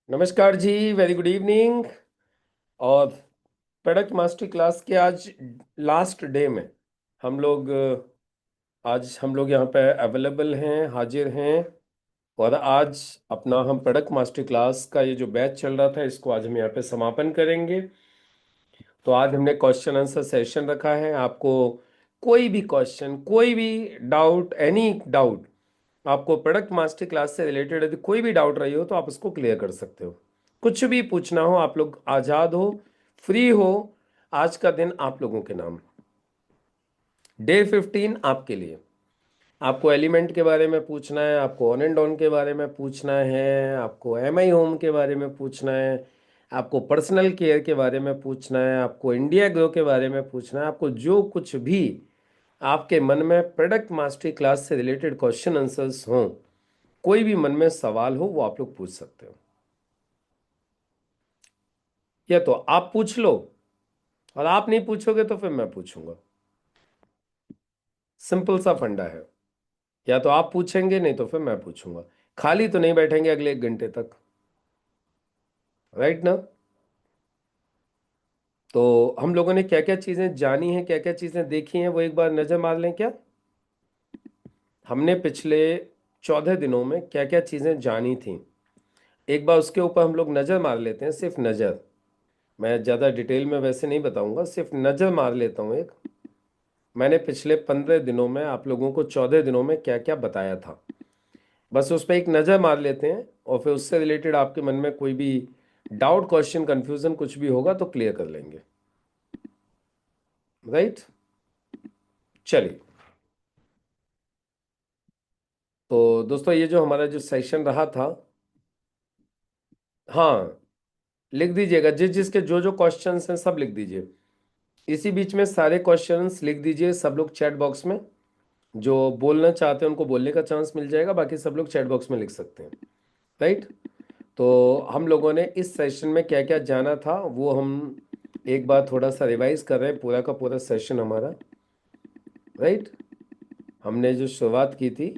नमस्कार जी। Very good evening. और प्रोडक्ट मास्टर क्लास के आज लास्ट डे में हम लोग आज हम लोग यहाँ पे अवेलेबल हैं, हाजिर हैं। और आज अपना हम प्रोडक्ट मास्टर क्लास का ये जो बैच चल रहा था इसको आज हम यहाँ पे समापन करेंगे। तो आज हमने क्वेश्चन आंसर सेशन रखा है। आपको कोई भी क्वेश्चन, कोई भी डाउट, एनी डाउट, आपको प्रोडक्ट मास्टर क्लास से रिलेटेड यदि कोई भी डाउट रही हो तो आप उसको क्लियर कर सकते हो। कुछ भी पूछना हो, आप लोग आज़ाद हो, फ्री हो। आज का दिन आप लोगों के नाम। डे 15 आपके लिए। आपको एलिमेंट के बारे में पूछना है, आपको ऑन एंड ऑन के बारे में पूछना है, आपको एम आई होम के बारे में पूछना है, आपको पर्सनल केयर के बारे में पूछना है, आपको इंडिया ग्रो के बारे में पूछना है। आपको जो कुछ भी आपके मन में प्रोडक्ट मास्टरी क्लास से रिलेटेड क्वेश्चन आंसर्स हों, कोई भी मन में सवाल हो, वो आप लोग पूछ सकते हो। या तो आप पूछ लो, और आप नहीं पूछोगे तो फिर मैं पूछूंगा। सिंपल सा फंडा है। या तो आप पूछेंगे, नहीं तो फिर मैं पूछूंगा। खाली तो नहीं बैठेंगे अगले 1 घंटे तक, राइट ना? तो हम लोगों ने क्या क्या चीजें जानी हैं, क्या क्या चीजें देखी हैं, वो एक बार नजर मार लें क्या? हमने पिछले 14 दिनों में क्या क्या चीजें जानी थी, एक बार उसके ऊपर हम लोग नजर मार लेते हैं। सिर्फ नजर, मैं ज्यादा डिटेल में वैसे नहीं बताऊंगा, सिर्फ नजर मार लेता हूँ एक। मैंने पिछले 15 दिनों में आप लोगों को 14 दिनों में क्या क्या बताया था, बस उस पर एक नज़र मार लेते हैं। और फिर उससे रिलेटेड आपके मन में कोई भी डाउट, क्वेश्चन, कंफ्यूजन कुछ भी होगा तो क्लियर कर लेंगे, राइट? चलिए। तो दोस्तों, ये जो हमारा जो सेशन रहा था, हाँ, लिख दीजिएगा। जिस जिसके जो जो क्वेश्चंस हैं सब लिख दीजिए। इसी बीच में सारे क्वेश्चंस लिख दीजिए सब लोग चैट बॉक्स में। जो बोलना चाहते हैं उनको बोलने का चांस मिल जाएगा, बाकी सब लोग चैट बॉक्स में लिख सकते हैं, राइट? तो हम लोगों ने इस सेशन में क्या क्या जाना था वो हम एक बार थोड़ा सा रिवाइज कर रहे हैं, पूरा का पूरा सेशन हमारा, राइट? हमने जो शुरुआत की थी,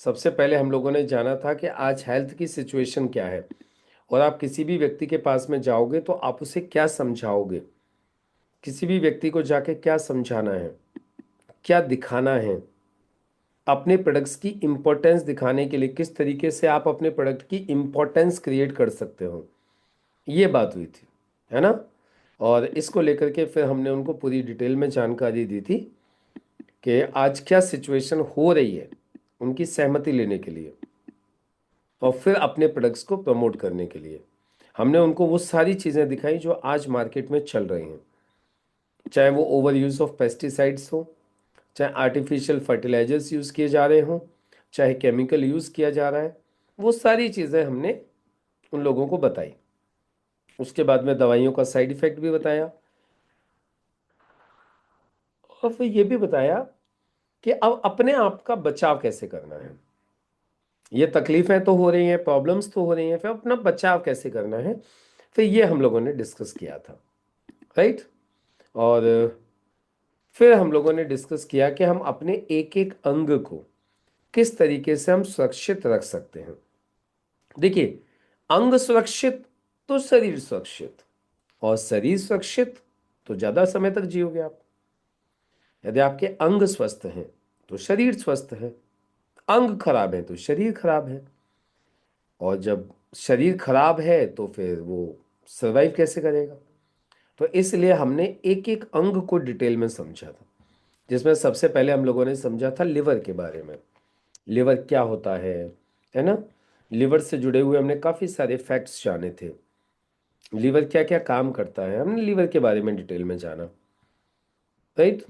सबसे पहले हम लोगों ने जाना था कि आज हेल्थ की सिचुएशन क्या है, और आप किसी भी व्यक्ति के पास में जाओगे तो आप उसे क्या समझाओगे, किसी भी व्यक्ति को जाके क्या समझाना है, क्या दिखाना है, अपने प्रोडक्ट्स की इम्पोर्टेंस दिखाने के लिए किस तरीके से आप अपने प्रोडक्ट की इम्पोर्टेंस क्रिएट कर सकते हो, ये बात हुई थी, है ना? और इसको लेकर के फिर हमने उनको पूरी डिटेल में जानकारी दी थी कि आज क्या सिचुएशन हो रही है, उनकी सहमति लेने के लिए, और फिर अपने प्रोडक्ट्स को प्रमोट करने के लिए हमने उनको वो सारी चीज़ें दिखाई जो आज मार्केट में चल रही हैं। चाहे वो ओवर यूज़ ऑफ पेस्टिसाइड्स हो, चाहे आर्टिफिशियल फर्टिलाइजर्स यूज़ किए जा रहे हों, चाहे केमिकल यूज़ किया जा रहा है, वो सारी चीज़ें हमने उन लोगों को बताई। उसके बाद में दवाइयों का साइड इफ़ेक्ट भी बताया, और फिर ये भी बताया कि अब अपने आप का बचाव कैसे करना है। ये तकलीफें तो हो रही हैं, प्रॉब्लम्स तो हो रही हैं, फिर अपना बचाव कैसे करना है, फिर ये हम लोगों ने डिस्कस किया था, राइट? और फिर हम लोगों ने डिस्कस किया कि हम अपने एक एक अंग को किस तरीके से हम सुरक्षित रख सकते हैं। देखिए, अंग सुरक्षित तो शरीर सुरक्षित, और शरीर सुरक्षित तो ज़्यादा समय तक जियोगे आप। यदि आपके अंग स्वस्थ हैं तो शरीर स्वस्थ है, अंग खराब है तो शरीर खराब है, और जब शरीर खराब है तो फिर वो सरवाइव कैसे करेगा? तो इसलिए हमने एक एक अंग को डिटेल में समझा था, जिसमें सबसे पहले हम लोगों ने समझा था लिवर के बारे में। लिवर क्या होता है ना? लिवर से जुड़े हुए हमने काफ़ी सारे फैक्ट्स जाने थे। लिवर क्या क्या काम करता है, हमने लिवर के बारे में डिटेल में जाना, राइट?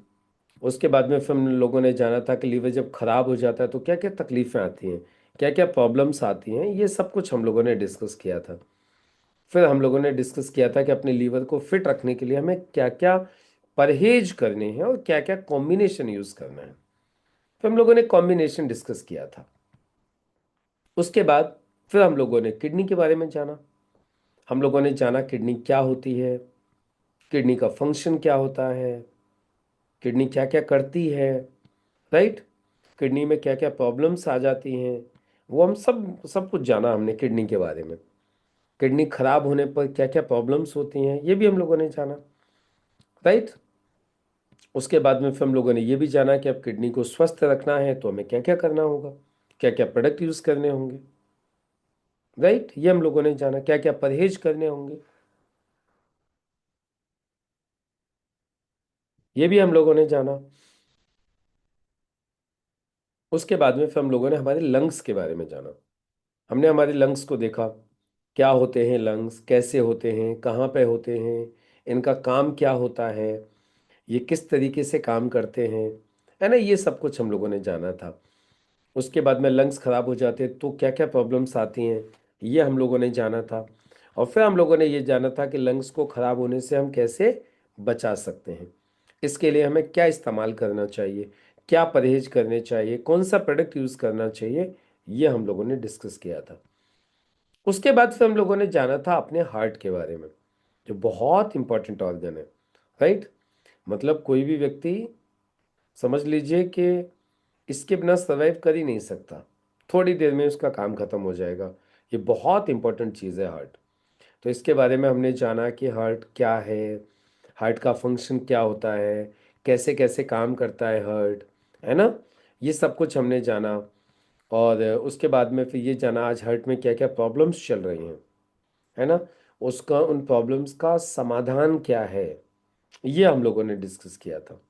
उसके बाद में फिर हम लोगों ने जाना था कि लीवर जब खराब हो जाता है तो क्या क्या तकलीफें आती हैं, क्या क्या प्रॉब्लम्स आती हैं, ये सब कुछ हम लोगों ने डिस्कस किया था। फिर हम लोगों ने डिस्कस किया था कि अपने लीवर को फिट रखने के लिए हमें क्या क्या परहेज करने हैं और क्या क्या कॉम्बिनेशन यूज़ करना है। फिर हम लोगों ने कॉम्बिनेशन डिस्कस किया था। उसके बाद फिर हम लोगों ने किडनी के बारे में जाना। हम लोगों ने जाना किडनी क्या होती है, किडनी का फंक्शन क्या होता है, किडनी क्या क्या करती है, राइट? किडनी में क्या क्या प्रॉब्लम्स आ जाती हैं, वो हम सब कुछ जाना हमने किडनी के बारे में। किडनी खराब होने पर क्या क्या प्रॉब्लम्स होती हैं ये भी हम लोगों ने जाना, राइट। उसके बाद में फिर हम लोगों ने ये भी जाना कि अब किडनी को स्वस्थ रखना है तो हमें क्या क्या करना होगा, क्या क्या प्रोडक्ट यूज़ करने होंगे, राइट। ये हम लोगों ने जाना, क्या क्या परहेज करने होंगे ये भी हम लोगों ने जाना। उसके बाद में फिर हम लोगों ने हमारे लंग्स के बारे में जाना। हमने हमारे लंग्स को देखा, क्या होते हैं लंग्स, कैसे होते हैं, कहाँ पे होते हैं, इनका काम क्या होता है, ये किस तरीके से काम करते हैं, है ना। ये सब कुछ हम लोगों ने जाना था। उसके बाद में लंग्स ख़राब हो जाते तो क्या क्या प्रॉब्लम्स आती हैं ये हम लोगों ने जाना था। और फिर हम लोगों ने ये जाना था कि लंग्स को ख़राब होने से हम कैसे बचा सकते हैं, इसके लिए हमें क्या इस्तेमाल करना चाहिए, क्या परहेज करने चाहिए, कौन सा प्रोडक्ट यूज़ करना चाहिए, ये हम लोगों ने डिस्कस किया था। उसके बाद फिर हम लोगों ने जाना था अपने हार्ट के बारे में, जो बहुत इंपॉर्टेंट ऑर्गन है, राइट। मतलब कोई भी व्यक्ति समझ लीजिए कि इसके बिना सर्वाइव कर ही नहीं सकता, थोड़ी देर में उसका काम खत्म हो जाएगा। ये बहुत इंपॉर्टेंट चीज़ है हार्ट। तो इसके बारे में हमने जाना कि हार्ट क्या है, हार्ट का फंक्शन क्या होता है, कैसे कैसे काम करता है हार्ट, है ना। ये सब कुछ हमने जाना। और उसके बाद में फिर ये जाना आज हार्ट में क्या क्या प्रॉब्लम्स चल रही हैं, है ना, उसका उन प्रॉब्लम्स का समाधान क्या है, ये हम लोगों ने डिस्कस किया था।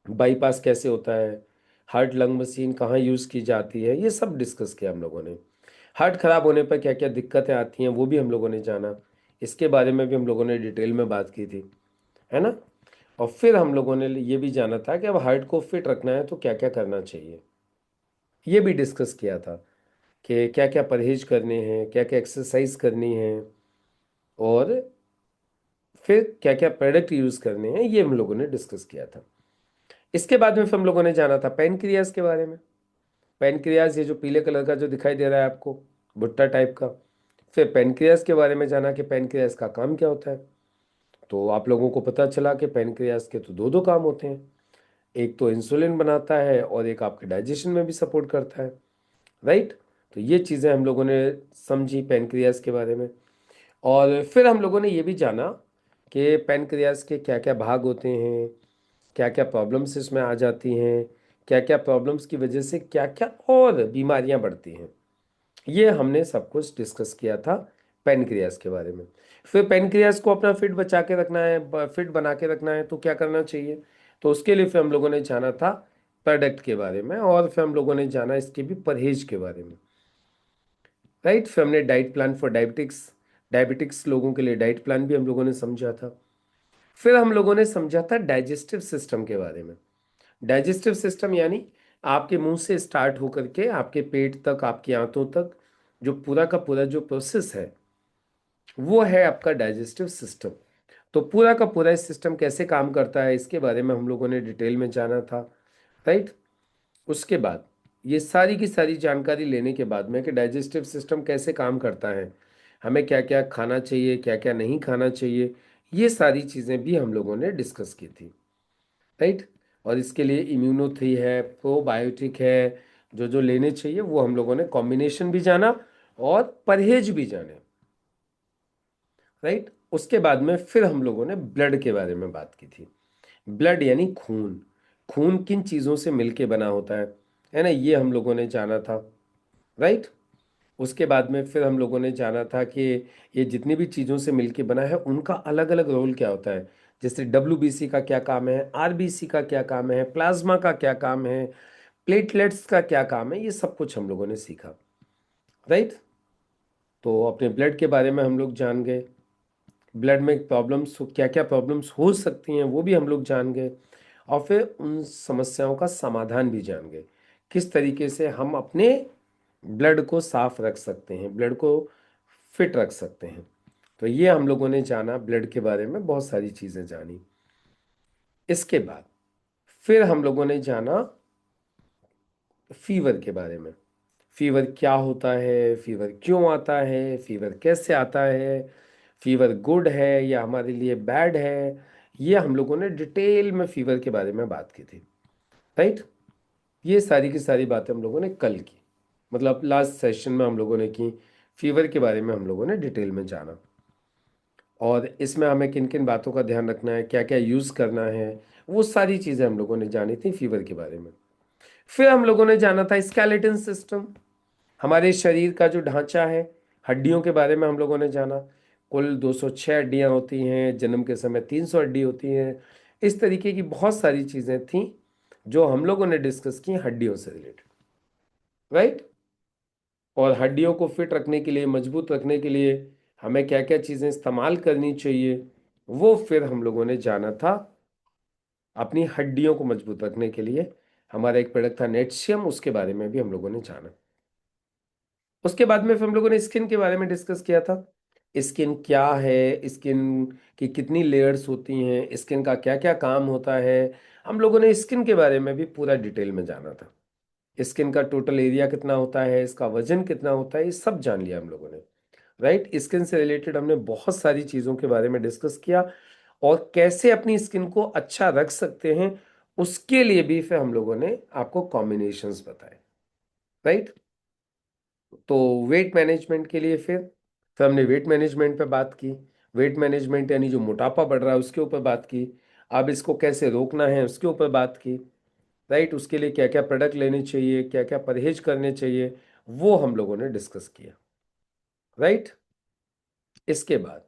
बाईपास कैसे होता है, हार्ट लंग मशीन कहाँ यूज़ की जाती है, ये सब डिस्कस किया हम लोगों ने। हार्ट खराब होने पर क्या क्या दिक्कतें आती हैं वो भी हम लोगों ने जाना, इसके बारे में भी हम लोगों ने डिटेल में बात की थी, है ना। और फिर हम लोगों ने ये भी जाना था कि अब हार्ट को फिट रखना है तो क्या क्या करना चाहिए, ये भी डिस्कस किया था कि क्या क्या परहेज करने हैं, क्या क्या एक्सरसाइज करनी है, और फिर क्या क्या प्रोडक्ट यूज़ करने हैं, ये हम लोगों ने डिस्कस किया था। इसके बाद में फिर हम लोगों ने जाना था पेनक्रियाज के बारे में। पेनक्रियाज ये जो पीले कलर का जो दिखाई दे रहा है आपको, भुट्टा टाइप का। फिर पेनक्रियाज के बारे में जाना कि पेनक्रियाज का काम क्या होता है। तो आप लोगों को पता चला कि पेनक्रियाज के तो दो दो काम होते हैं, एक तो इंसुलिन बनाता है और एक आपके डाइजेशन में भी सपोर्ट करता है, राइट। तो ये चीज़ें हम लोगों ने समझी पेनक्रियाज के बारे में। और फिर हम लोगों ने ये भी जाना कि पैनक्रियाज के क्या क्या भाग होते हैं, क्या क्या प्रॉब्लम्स इसमें आ जाती हैं, क्या क्या प्रॉब्लम्स की वजह से क्या क्या और बीमारियां बढ़ती हैं, ये हमने सब कुछ डिस्कस किया था पैनक्रियाज के बारे में। फिर पैनक्रियाज को अपना फिट बचा के रखना है, फिट बना के रखना है तो क्या करना चाहिए, तो उसके लिए फिर हम लोगों ने जाना था प्रोडक्ट के बारे में, और फिर हम लोगों ने जाना इसके भी परहेज के बारे में, राइट। फिर हमने diet plan for diabetics, diabetics लोगों के लिए डाइट प्लान भी हम लोगों ने समझा था। फिर हम लोगों ने समझा था डाइजेस्टिव सिस्टम के बारे में। डाइजेस्टिव सिस्टम यानी आपके मुंह से स्टार्ट होकर के आपके पेट तक, आपकी आंतों तक, जो पूरा का पूरा जो प्रोसेस है वो है आपका डाइजेस्टिव सिस्टम। तो पूरा का पूरा इस सिस्टम कैसे काम करता है इसके बारे में हम लोगों ने डिटेल में जाना था, राइट। उसके बाद ये सारी की सारी जानकारी लेने के बाद में कि डाइजेस्टिव सिस्टम कैसे काम करता है, हमें क्या क्या खाना चाहिए, क्या क्या नहीं खाना चाहिए, ये सारी चीज़ें भी हम लोगों ने डिस्कस की थी, राइट। और इसके लिए इम्यूनोथ्री है, प्रोबायोटिक है, जो जो लेने चाहिए वो हम लोगों ने कॉम्बिनेशन भी जाना और परहेज भी जाने, राइट। उसके बाद में फिर हम लोगों ने ब्लड के बारे में बात की थी। ब्लड यानी खून, खून किन चीज़ों से मिलके बना होता है ना, ये हम लोगों ने जाना था, राइट। उसके बाद में फिर हम लोगों ने जाना था कि ये जितनी भी चीज़ों से मिलके बना है उनका अलग अलग रोल क्या होता है, जैसे डब्ल्यूबीसी का क्या काम है, आरबीसी का क्या काम है, प्लाज्मा का क्या काम है, प्लेटलेट्स का क्या काम है, ये सब कुछ हम लोगों ने सीखा, राइट। तो अपने ब्लड के बारे में हम लोग जान गए, ब्लड में प्रॉब्लम्स क्या क्या प्रॉब्लम्स हो सकती हैं वो भी हम लोग जान गए। और फिर उन समस्याओं का समाधान भी जान गए, किस तरीके से हम अपने ब्लड को साफ रख सकते हैं, ब्लड को फिट रख सकते हैं। तो ये हम लोगों ने जाना, ब्लड के बारे में बहुत सारी चीज़ें जानी। इसके बाद फिर हम लोगों ने जाना फीवर के बारे में। फीवर क्या होता है, फीवर क्यों आता है, फीवर कैसे आता है, फीवर गुड है या हमारे लिए बैड है, ये हम लोगों ने डिटेल में फीवर के बारे में बात की थी, राइट। ये सारी की सारी बातें हम लोगों ने कल की। मतलब लास्ट सेशन में हम लोगों ने की फीवर के बारे में हम लोगों ने डिटेल में जाना, और इसमें हमें किन किन बातों का ध्यान रखना है, क्या क्या यूज़ करना है, वो सारी चीज़ें हम लोगों ने जानी थी फीवर के बारे में। फिर हम लोगों ने जाना था स्केलेटन सिस्टम, हमारे शरीर का जो ढांचा है, हड्डियों के बारे में हम लोगों ने जाना। कुल 206 हड्डियां होती हैं, जन्म के समय 300 हड्डी होती हैं। इस तरीके की बहुत सारी चीज़ें थीं जो हम लोगों ने डिस्कस की हड्डियों से रिलेटेड, राइट। और हड्डियों को फिट रखने के लिए, मजबूत रखने के लिए हमें क्या क्या चीज़ें इस्तेमाल करनी चाहिए, वो फिर हम लोगों ने जाना था। अपनी हड्डियों को मजबूत रखने के लिए हमारा एक प्रोडक्ट था नेटशियम, उसके बारे में भी हम लोगों ने जाना। उसके बाद में फिर हम लोगों ने स्किन के बारे में डिस्कस किया था। स्किन क्या है, स्किन की कितनी लेयर्स होती हैं, स्किन का क्या क्या काम होता है, हम लोगों ने स्किन के बारे में भी पूरा डिटेल में जाना था। स्किन का टोटल एरिया कितना होता है, इसका वजन कितना होता है, ये सब जान लिया हम लोगों ने, राइट। स्किन से रिलेटेड हमने बहुत सारी चीज़ों के बारे में डिस्कस किया, और कैसे अपनी स्किन को अच्छा रख सकते हैं उसके लिए भी फिर हम लोगों ने आपको कॉम्बिनेशंस बताए, राइट। तो वेट मैनेजमेंट के लिए फिर हमने वेट मैनेजमेंट पे बात की। वेट मैनेजमेंट यानी जो मोटापा बढ़ रहा है उसके ऊपर बात की। अब इसको कैसे रोकना है उसके ऊपर बात की, राइट। उसके लिए क्या क्या प्रोडक्ट लेने चाहिए, क्या क्या परहेज करने चाहिए, वो हम लोगों ने डिस्कस किया, राइट। इसके बाद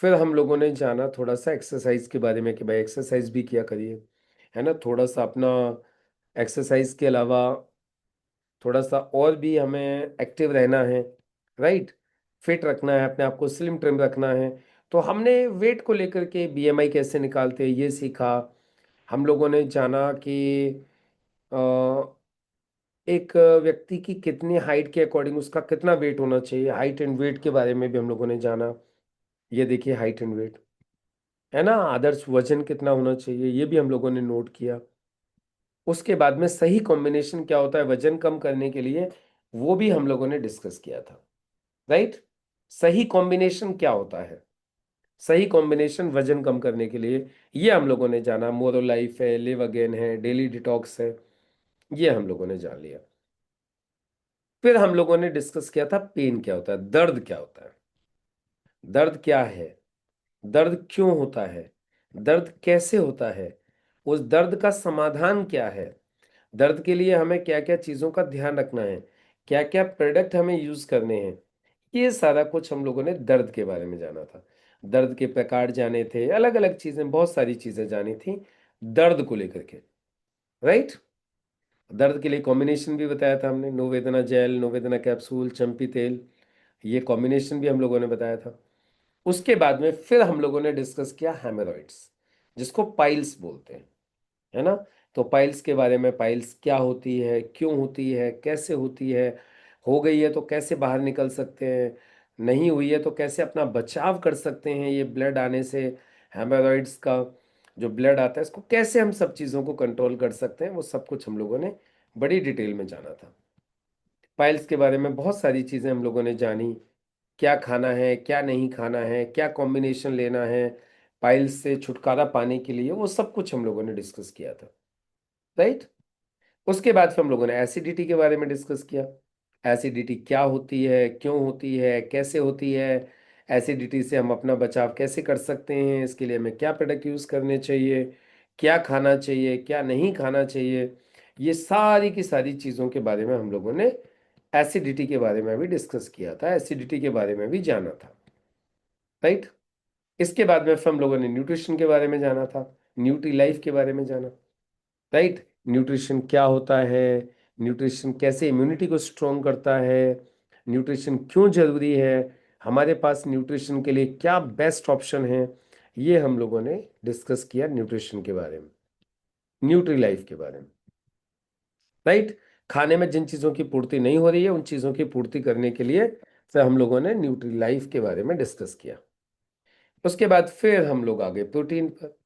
फिर हम लोगों ने जाना थोड़ा सा एक्सरसाइज के बारे में कि भाई एक्सरसाइज भी किया करिए, है ना। थोड़ा सा अपना एक्सरसाइज के अलावा थोड़ा सा और भी हमें एक्टिव रहना है, राइट। फिट रखना है अपने आप को, स्लिम ट्रिम रखना है। तो हमने वेट को लेकर के बीएमआई कैसे निकालते हैं ये सीखा। हम लोगों ने जाना कि अ, एक व्यक्ति की कितनी हाइट के अकॉर्डिंग उसका कितना वेट होना चाहिए, हाइट एंड वेट के बारे में भी हम लोगों ने जाना। ये देखिए हाइट एंड वेट, है ना। आदर्श वजन कितना होना चाहिए ये भी हम लोगों ने नोट किया। उसके बाद में सही कॉम्बिनेशन क्या होता है वजन कम करने के लिए, वो भी हम लोगों ने डिस्कस किया था, राइट। सही कॉम्बिनेशन क्या होता है, सही कॉम्बिनेशन वजन कम करने के लिए, ये हम लोगों ने जाना। मोरो लाइफ है, लिव अगेन है, डेली डिटॉक्स है, ये हम लोगों ने जान लिया। फिर हम लोगों ने डिस्कस किया था पेन क्या होता है, दर्द क्या होता है, दर्द क्या है, दर्द क्यों होता है, दर्द कैसे होता है, उस दर्द का समाधान क्या है, दर्द के लिए हमें क्या क्या चीज़ों का ध्यान रखना है, क्या क्या प्रोडक्ट हमें यूज़ करने हैं, ये सारा कुछ हम लोगों ने दर्द के बारे में जाना था। दर्द के प्रकार जाने थे, अलग अलग चीज़ें, बहुत सारी चीज़ें जानी थी दर्द को लेकर के, राइट। दर्द के लिए कॉम्बिनेशन भी बताया था हमने, नोवेदना जेल, नोवेदना कैप्सूल, चंपी तेल, ये कॉम्बिनेशन भी हम लोगों ने बताया था। उसके बाद में फिर हम लोगों ने डिस्कस किया हेमोरॉइड्स, जिसको पाइल्स बोलते हैं, है ना। तो पाइल्स के बारे में, पाइल्स क्या होती है, क्यों होती है, कैसे होती है, हो गई है तो कैसे बाहर निकल सकते हैं, नहीं हुई है तो कैसे अपना बचाव कर सकते हैं ये ब्लड आने से, हेमोरॉइड्स का जो ब्लड आता है इसको कैसे हम सब चीज़ों को कंट्रोल कर सकते हैं, वो सब कुछ हम लोगों ने बड़ी डिटेल में जाना था। पाइल्स के बारे में बहुत सारी चीज़ें हम लोगों ने जानी, क्या खाना है, क्या नहीं खाना है, क्या कॉम्बिनेशन लेना है पाइल्स से छुटकारा पाने के लिए, वो सब कुछ हम लोगों ने डिस्कस किया था, राइट। उसके बाद फिर हम लोगों ने एसिडिटी के बारे में डिस्कस किया। एसिडिटी क्या होती है, क्यों होती है, कैसे होती है, एसिडिटी से हम अपना बचाव कैसे कर सकते हैं, इसके लिए हमें क्या प्रोडक्ट यूज़ करने चाहिए, क्या खाना चाहिए, क्या नहीं खाना चाहिए, ये सारी की सारी चीज़ों के बारे में हम लोगों ने एसिडिटी के बारे में भी डिस्कस किया था, एसिडिटी के बारे में भी जाना था, राइट। इसके बाद में फिर हम लोगों ने न्यूट्रिशन के बारे में जाना था, न्यूट्री लाइफ के बारे में जाना, राइट। न्यूट्रिशन क्या होता है, न्यूट्रिशन कैसे इम्यूनिटी को स्ट्रॉन्ग करता है, न्यूट्रिशन क्यों जरूरी है, हमारे पास न्यूट्रिशन के लिए क्या बेस्ट ऑप्शन है, ये हम लोगों ने डिस्कस किया न्यूट्रिशन के बारे में, न्यूट्री लाइफ के बारे में, राइट। खाने में जिन चीज़ों की पूर्ति नहीं हो रही है उन चीज़ों की पूर्ति करने के लिए फिर हम लोगों ने न्यूट्री लाइफ के बारे में डिस्कस किया। उसके बाद फिर हम लोग आ गए प्रोटीन पर।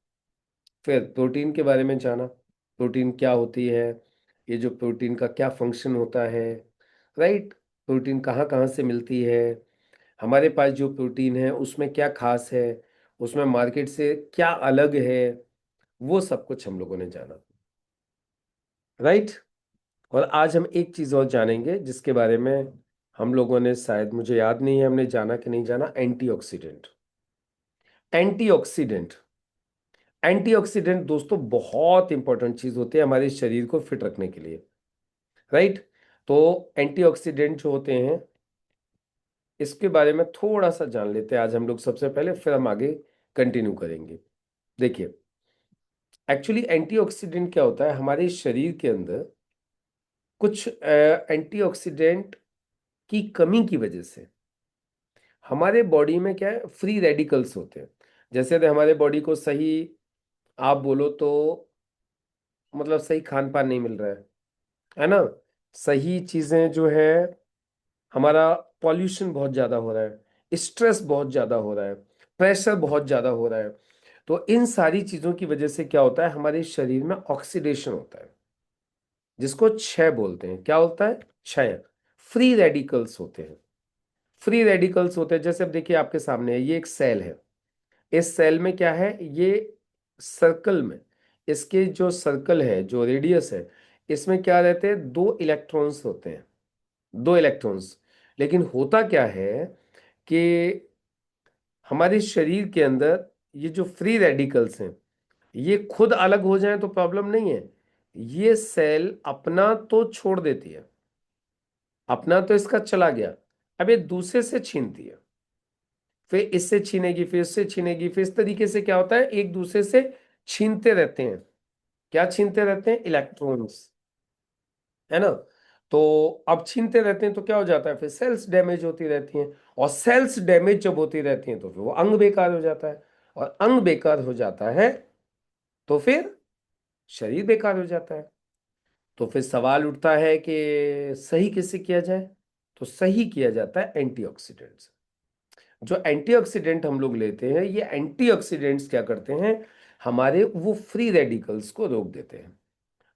फिर प्रोटीन के बारे में जाना, प्रोटीन क्या होती है, ये जो प्रोटीन का क्या फंक्शन होता है, राइट। प्रोटीन कहाँ कहाँ से मिलती है, हमारे पास जो प्रोटीन है उसमें क्या खास है, उसमें मार्केट से क्या अलग है, वो सब कुछ हम लोगों ने जाना, राइट। और आज हम एक चीज और जानेंगे जिसके बारे में हम लोगों ने, शायद मुझे याद नहीं है हमने जाना कि नहीं जाना, एंटीऑक्सीडेंट। एंटीऑक्सीडेंट एंटीऑक्सीडेंट दोस्तों बहुत इंपॉर्टेंट चीज होती है हमारे शरीर को फिट रखने के लिए, राइट। तो एंटीऑक्सीडेंट जो होते हैं इसके बारे में थोड़ा सा जान लेते हैं आज हम लोग सबसे पहले, फिर हम आगे कंटिन्यू करेंगे। देखिए, एक्चुअली एंटीऑक्सीडेंट क्या होता है, हमारे शरीर के अंदर कुछ एंटीऑक्सीडेंट की कमी की वजह से हमारे बॉडी में क्या है, फ्री रेडिकल्स होते हैं। जैसे यदि हमारे बॉडी को सही, आप बोलो तो मतलब सही खान पान नहीं मिल रहा है ना, सही चीजें जो है, हमारा पॉल्यूशन बहुत ज्यादा हो रहा है, स्ट्रेस बहुत ज्यादा हो रहा है, प्रेशर बहुत ज्यादा हो रहा है, तो इन सारी चीजों की वजह से क्या होता है, हमारे शरीर में ऑक्सीडेशन होता है, जिसको क्षय बोलते हैं। क्या होता है? क्षय। फ्री रेडिकल्स होते हैं। फ्री रेडिकल्स होते हैं, जैसे अब देखिए आपके सामने है, ये एक सेल है। इस सेल में क्या है, ये सर्कल में, इसके जो सर्कल है, जो रेडियस है, इसमें क्या रहते हैं, दो इलेक्ट्रॉन्स होते हैं, दो इलेक्ट्रॉन्स। लेकिन होता क्या है कि हमारे शरीर के अंदर ये जो फ्री रेडिकल्स हैं, ये खुद अलग हो जाएं तो प्रॉब्लम नहीं है, ये सेल अपना तो छोड़ देती है, अपना तो इसका चला गया, अब ये दूसरे से छीनती है, फिर इससे छीनेगी, फिर इससे छीनेगी, फिर इस तरीके से क्या होता है, एक दूसरे से छीनते रहते हैं। क्या छीनते रहते हैं? इलेक्ट्रॉन्स, है ना। तो अब छीनते रहते हैं तो क्या हो जाता है, फिर सेल्स डैमेज होती रहती हैं, और सेल्स डैमेज जब होती रहती हैं तो फिर वो अंग बेकार हो जाता है, और अंग बेकार हो जाता है तो फिर शरीर बेकार हो जाता है। तो फिर सवाल उठता है कि सही किससे किया जाए, तो सही किया जाता है एंटीऑक्सीडेंट से। जो एंटीऑक्सीडेंट हम लोग लेते हैं, ये एंटीऑक्सीडेंट्स क्या करते हैं, हमारे वो फ्री रेडिकल्स को रोक देते हैं।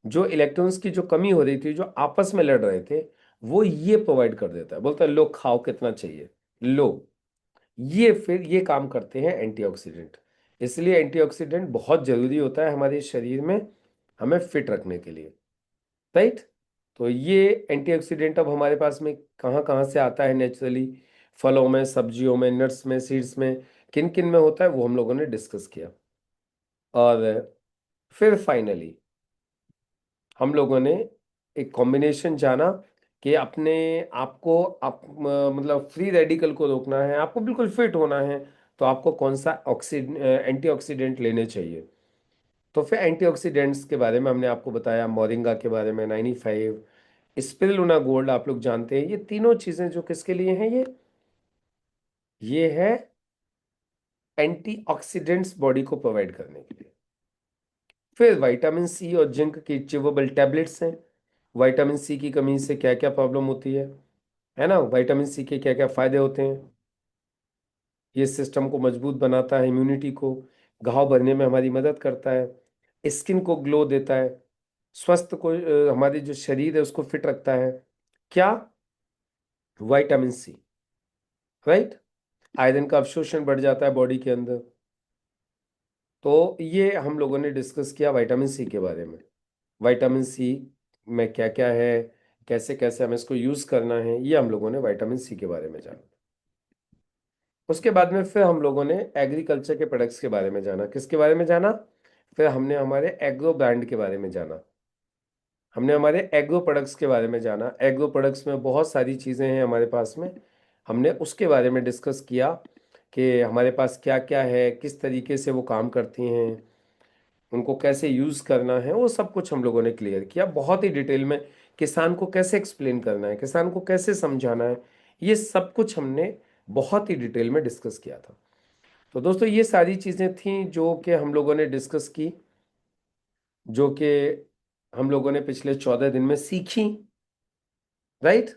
जो इलेक्ट्रॉन्स की जो कमी हो रही थी, जो आपस में लड़ रहे थे, वो ये प्रोवाइड कर देता है, बोलता है लो खाओ कितना चाहिए, लो। ये फिर ये काम करते हैं एंटीऑक्सीडेंट। इसलिए एंटीऑक्सीडेंट बहुत जरूरी होता है हमारे शरीर में, हमें फिट रखने के लिए, राइट। तो ये एंटीऑक्सीडेंट अब हमारे पास में कहाँ कहाँ से आता है नेचुरली, फलों में, सब्जियों में, नट्स में, सीड्स में, किन किन में होता है, वो हम लोगों ने डिस्कस किया। और फिर फाइनली हम लोगों ने एक कॉम्बिनेशन जाना कि अपने आपको मतलब फ्री रेडिकल को रोकना है, आपको बिल्कुल फिट होना है, तो आपको कौन सा एंटीऑक्सीडेंट लेने चाहिए। तो फिर एंटीऑक्सीडेंट्स के बारे में हमने आपको बताया, मोरिंगा के बारे में 95, स्पिरुलिना गोल्ड, आप लोग जानते हैं, ये तीनों चीजें जो किसके लिए हैं, ये है एंटीऑक्सीडेंट्स बॉडी को प्रोवाइड करने के लिए। फिर विटामिन सी और जिंक की चिवेबल टैबलेट्स हैं। विटामिन सी की कमी से क्या क्या प्रॉब्लम होती है ना, विटामिन सी के क्या क्या फायदे होते हैं, ये सिस्टम को मजबूत बनाता है, इम्यूनिटी को, घाव भरने में हमारी मदद करता है, स्किन को ग्लो देता है, स्वस्थ को हमारे जो शरीर है उसको फिट रखता है। क्या? Vitamin C, right. आयरन का अवशोषण बढ़ जाता है बॉडी के अंदर। तो ये हम लोगों ने डिस्कस किया विटामिन सी के बारे में। विटामिन सी में क्या क्या है, कैसे कैसे हमें इसको यूज करना है, ये हम लोगों ने विटामिन सी के बारे में जाना। उसके बाद में फिर हम लोगों ने एग्रीकल्चर के प्रोडक्ट्स के बारे में जाना। किसके बारे में जाना? फिर हमने हमारे एग्रो ब्रांड के बारे में जाना, हमने हमारे एग्रो प्रोडक्ट्स के बारे में जाना। एग्रो प्रोडक्ट्स में बहुत सारी चीज़ें हैं हमारे पास में, हमने उसके बारे में डिस्कस किया कि हमारे पास क्या क्या है, किस तरीके से वो काम करती हैं, उनको कैसे यूज़ करना है, वो सब कुछ हम लोगों ने क्लियर किया बहुत ही डिटेल में। किसान को कैसे एक्सप्लेन करना है, किसान को कैसे समझाना है, ये सब कुछ हमने बहुत ही डिटेल में डिस्कस किया था। तो दोस्तों ये सारी चीज़ें थी जो कि हम लोगों ने डिस्कस की, जो कि हम लोगों ने पिछले 14 दिन में सीखी, राइट।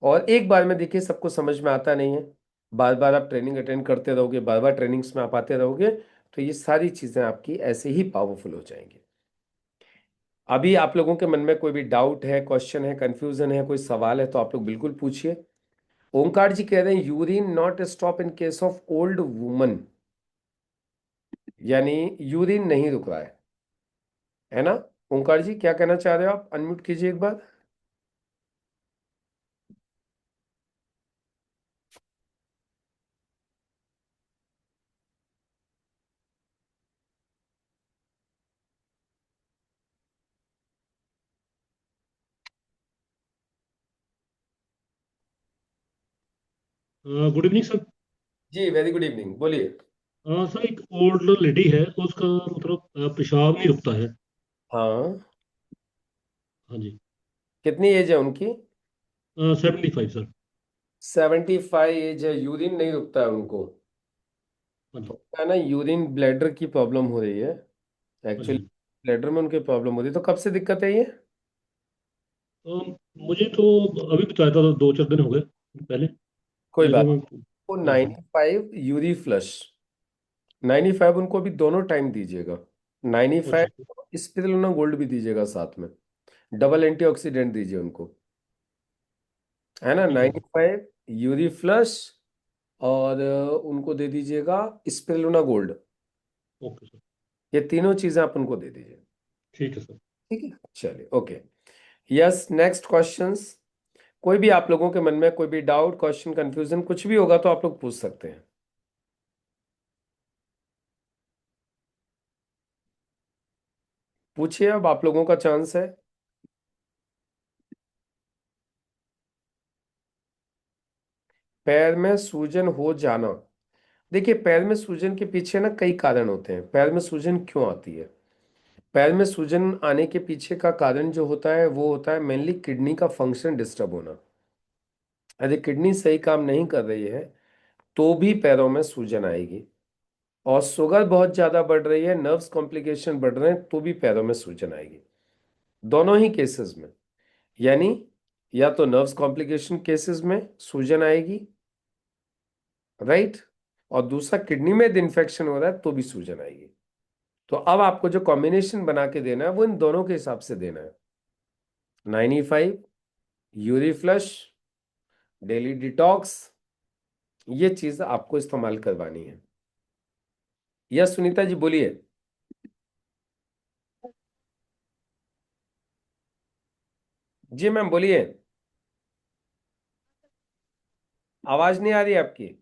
और एक बार में देखिए सबको समझ में आता नहीं है, बार बार आप ट्रेनिंग अटेंड करते रहोगे, बार बार ट्रेनिंग्स में आप आते रहोगे, तो ये सारी चीज़ें आपकी ऐसे ही पावरफुल हो जाएंगी। अभी आप लोगों के मन में कोई भी डाउट है, क्वेश्चन है, कंफ्यूजन है, कोई सवाल है, तो आप लोग बिल्कुल पूछिए। ओंकार जी कह रहे हैं urine not stop in case of old woman, यानी यूरिन नहीं रुक रहा है ना। ओंकार जी क्या कहना चाह रहे हो आप? अनम्यूट कीजिए एक बार। Good evening sir. जी वेरी गुड इवनिंग, बोलिए। सर एक ओल्ड लेडी है, उसका मतलब पेशाब नहीं रुकता है। हाँ। हाँ जी। कितनी एज है उनकी? 75 सर। 75 एज है, यूरिन नहीं रुकता है उनको। हाँ तो जी। क्या है ना, यूरिन ब्लैडर की प्रॉब्लम हो रही है हाँ एक्चुअली। जी। ब्लैडर में उनकी प्रॉब्लम हो रही है, तो कब से दिक्कत है ये? मुझे तो अभी बताया था, 2-4 दिन हो गए पहले। कोई ये तो बात मैं। नहीं। वो हाँ सर। 95 यूरी फ्लश, 95 उनको भी दोनों टाइम दीजिएगा। अच्छा 95 स्पिरुलिना गोल्ड भी दीजिएगा साथ में। डबल एंटीऑक्सीडेंट दीजिए उनको, है ना। ठीक है सर। 95 यूरी फ्लश, और उनको दे दीजिएगा स्पिरुलिना गोल्ड। Okay sir. ये तीनों चीजें आप उनको दे दीजिए। ठीक है सर। ठीक है, चलिए, ओके। Yes, next questions. कोई भी आप लोगों के मन में कोई भी डाउट, क्वेश्चन, कंफ्यूजन कुछ भी होगा तो आप लोग पूछ सकते हैं। पूछिए, अब आप लोगों का चांस है। पैर में सूजन हो जाना। देखिए, पैर में सूजन के पीछे ना कई कारण होते हैं। पैर में सूजन क्यों आती है? पैर में सूजन आने के पीछे का कारण जो होता है वो होता है मेनली किडनी का फंक्शन डिस्टर्ब होना। यदि किडनी सही काम नहीं कर रही है तो भी पैरों में सूजन आएगी। और शुगर बहुत ज्यादा बढ़ रही है, नर्व्स कॉम्प्लिकेशन बढ़ रहे हैं, तो भी पैरों में सूजन आएगी। दोनों ही केसेस में, यानी या तो नर्व्स कॉम्प्लिकेशन केसेस में सूजन आएगी, राइट, और दूसरा किडनी में यदि इन्फेक्शन हो रहा है तो भी सूजन आएगी। तो अब आपको जो कॉम्बिनेशन बना के देना है वो इन दोनों के हिसाब से देना है। 95 यूरी फ्लश, डेली डिटॉक्स, ये चीज आपको इस्तेमाल करवानी है। यस सुनीता जी, बोलिए। जी मैम, बोलिए। आवाज नहीं आ रही है आपकी,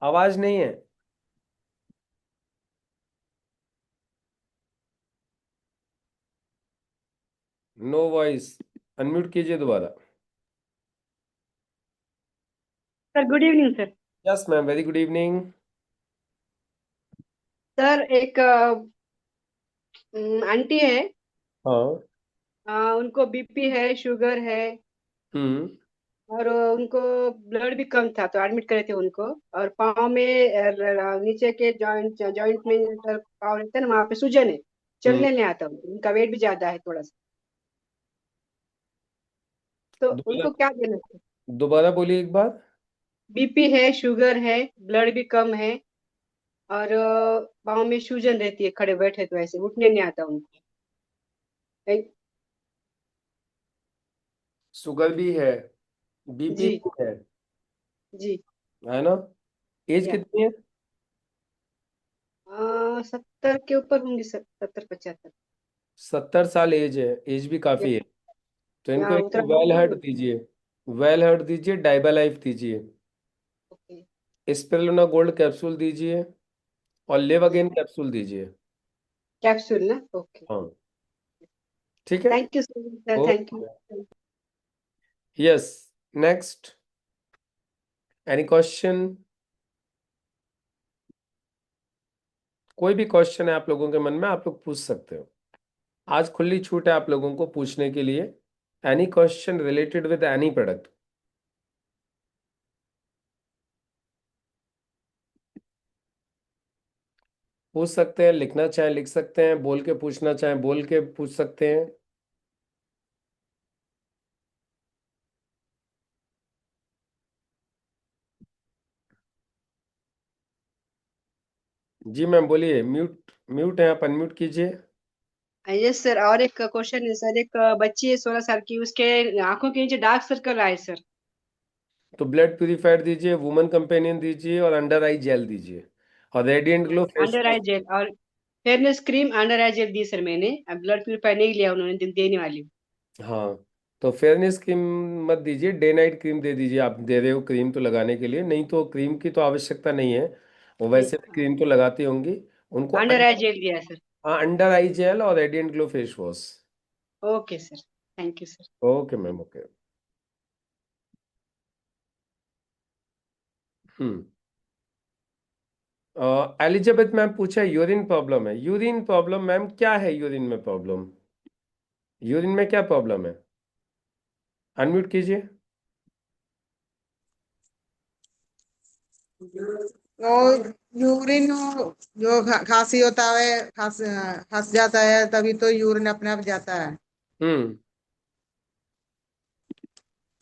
आवाज नहीं है। नो वॉइस, अनम्यूट कीजिए दोबारा। Sir good evening sir. Yes ma'am, very good evening. Sir एक आंटी है। हाँ। उनको बीपी है, शुगर है, हम्म। और उनको ब्लड भी कम था तो एडमिट करे थे उनको। और पाँव में नीचे के जॉइंट में पाँव रहते हैं ना, वहाँ पे सूजन है। हम्म। चलने नहीं आता उनको, उनका वेट भी ज्यादा है थोड़ा सा। तो दोबारा, उनको क्या देना है? दोबारा बोलिए एक बार। बीपी है, शुगर है, ब्लड भी कम है, और पाँव में सूजन रहती है, खड़े बैठे तो ऐसे उठने नहीं आता उनको। शुगर भी है, बीपी जी भी जी। है ना। एज या कितनी है? 70 के ऊपर होंगी सर, 70-75। 70 साल एज है, एज भी या, काफी है। तो इनको या एक उतना तो कम वेल नहीं हर्ट होता। दीजिए, वेल हर्ट दीजिए, डाइबा लाइफ दीजिए, ओके। स्पिरुलिना गोल्ड कैप्सूल दीजिए, और लिव जी, अगेन कैप्सूल दीजिए। कैप्सूल ना, ओके। हाँ, ठीक है। Thank you sir, thank okay. You. Yes, next, any question? कोई भी क्वेश्चन है आप लोगों के मन में, आप लोग पूछ सकते हो। आज खुली छूट है आप लोगों को पूछने के लिए। Any question related with any product पूछ सकते हैं, लिखना चाहे लिख सकते हैं, बोल के पूछना चाहे बोल के पूछ सकते हैं। जी मैम, बोलिए। म्यूट, म्यूट है आप, अनम्यूट कीजिए। यस सर, और एक क्वेश्चन है सर। एक बच्ची है 16 साल की, उसके आंखों के नीचे डार्क सर्कल आए सर। तो ब्लड प्यूरिफायर दीजिए, वुमन कंपेनियन दीजिए, और अंडर आई जेल दीजिए, और radiant glow face under wash. Eye gel और fairness cream under eye gel दी सर मैंने। अब ब्लड प्यूरिफायर नहीं लिया, उन्होंने देने वाली हूँ। हाँ, तो फेयरनेस क्रीम मत दीजिए, डे नाइट क्रीम दे दीजिए। आप दे रहे हो क्रीम तो लगाने के लिए, नहीं तो क्रीम की तो आवश्यकता नहीं है, वो वैसे भी क्रीम तो लगाती होंगी। उनको अंडर आई जेल दिया है सर। हाँ, अंडर आई जेल और radiant glow face wash. Okay sir, thank you sir. Okay ma'am, okay. Hmm. Elizabeth ma'am पूछा यूरिन प्रॉब्लम है। यूरिन प्रॉब्लम मैम क्या है? यूरिन में प्रॉब्लम, यूरिन में क्या प्रॉब्लम है? अनम्यूट कीजिए। वो यूरिन जो खांसी होता है, खांस जाता है, तभी तो यूरिन अपने आप जाता है। हम्म।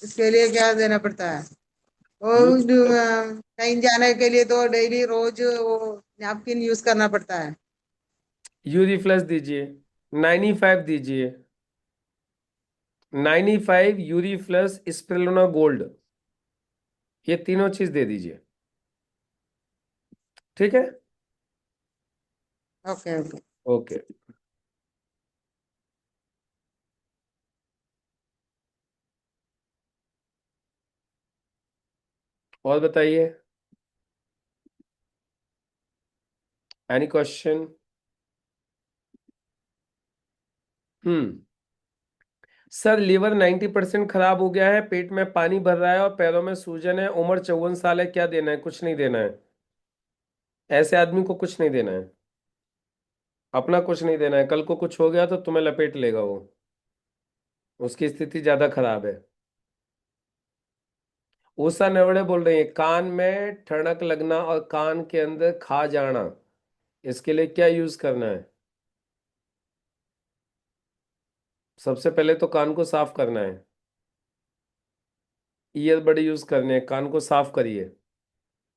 इसके लिए क्या देना पड़ता है? वो कहीं जाने के लिए तो डेली रोज वो नैपकिन यूज करना पड़ता है। यूरीफ्लस दीजिए, 95 दीजिए, 95 यूरीफ्लस स्पिरुलिना गोल्ड, ये तीनों चीज दे दीजिए, ठीक है? Okay okay. ओके। और बताइए, एनी क्वेश्चन? हम्म। सर लीवर 90% खराब हो गया है, पेट में पानी भर रहा है और पैरों में सूजन है, उम्र 54 साल है, क्या देना है? कुछ नहीं देना है, ऐसे आदमी को कुछ नहीं देना है, अपना कुछ नहीं देना है। कल को कुछ हो गया तो तुम्हें लपेट लेगा वो, उसकी स्थिति ज्यादा खराब है। उषा नवड़े बोल रही है कान में ठनक लगना और कान के अंदर खा जाना, इसके लिए क्या यूज करना है? सबसे पहले तो कान को साफ करना है, ईयरबड यूज करने हैं, कान को साफ करिए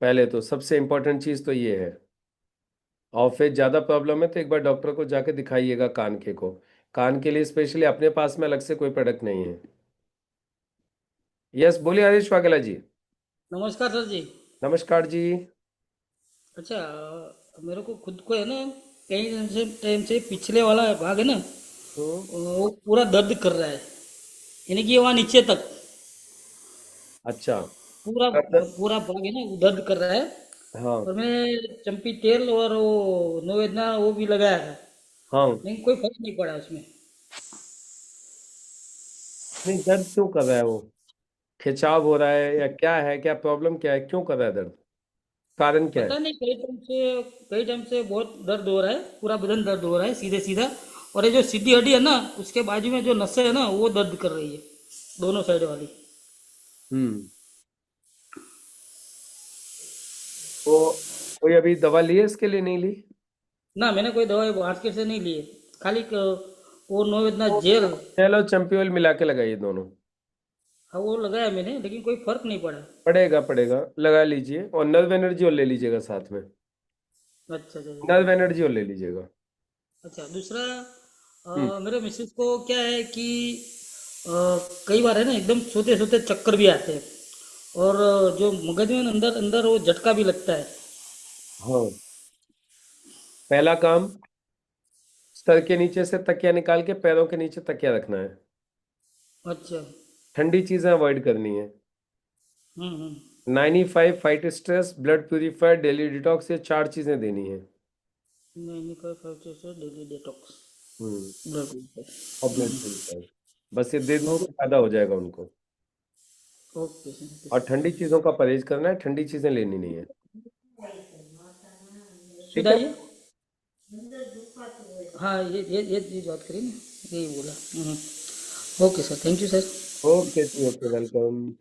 पहले तो, सबसे इंपॉर्टेंट चीज तो ये है। और फिर ज्यादा प्रॉब्लम है तो एक बार डॉक्टर को जाके दिखाइएगा कान के को। कान के लिए स्पेशली अपने पास में अलग से कोई प्रोडक्ट नहीं है। यस, बोलिए हरीश वाघेला जी। नमस्कार सर जी। नमस्कार जी। अच्छा, मेरे को खुद को है ना, कई टाइम से पिछले वाला भाग है ना, हम्म। वो पूरा दर्द कर रहा है। यानी कि वहाँ नीचे तक अच्छा। पूरा दर्द- पूरा भाग है ना, वो दर्द कर रहा है। हाँ। और मैंने चंपी तेल और वो नोवेदना वो भी लगाया था, हाँ। लेकिन कोई फर्क नहीं पड़ा उसमें। नहीं, दर्द क्यों कर रहा है वो? खिंचाव हो रहा है या क्या है? क्या प्रॉब्लम क्या है? क्यों कर रहा है दर्द? कारण क्या है? पता नहीं, कई टाइम से बहुत दर्द हो रहा है, पूरा बदन दर्द हो रहा है सीधे सीधा। और ये जो सीधी हड्डी है ना, उसके बाजू में जो नसें है ना, वो दर्द कर रही है, दोनों साइड वाली। हम्म। तो कोई अभी दवा ली है इसके लिए? नहीं ली? ना, मैंने कोई दवाई मार्केट से नहीं ली है। खाली वो नोवेदना जेल, चलो चैंपियोल मिला के लगाइए दोनों। हाँ वो लगाया मैंने, लेकिन कोई फर्क नहीं पड़ा। पड़ेगा पड़ेगा, लगा लीजिए, और नर्व एनर्जी और ले लीजिएगा साथ में। अच्छा अच्छा अच्छा। नर्व एनर्जी और ले लीजिएगा। अच्छा, दूसरा, हम्म। मेरे मिसेस को क्या है कि अ, कई बार है ना, एकदम सोते सोते चक्कर भी आते हैं। और जो मगज में अंदर अंदर वो झटका भी लगता है। हाँ, पहला काम, सर के नीचे से तकिया निकाल के पैरों के नीचे तकिया रखना है। अच्छा। ठंडी चीजें अवॉइड करनी है। हम्म। 95 fight stress, blood purifier, daily detox, ये चार चीजें देनी है। नहीं, 5 से डेली डिटॉक्स, हम्म। ब्लड। और ब्लड प्यूरिफायर, बस ये दे दीजिए, फायदा हो जाएगा उनको। Okay sir. और ठंडी चीजों का परहेज करना है, ठंडी चीजें लेनी नहीं है, ठीक है? सुधाइए। हाँ, ये बात करी ना, यही बोला। Okay sir, thank you sir. Okay ji, okay, welcome.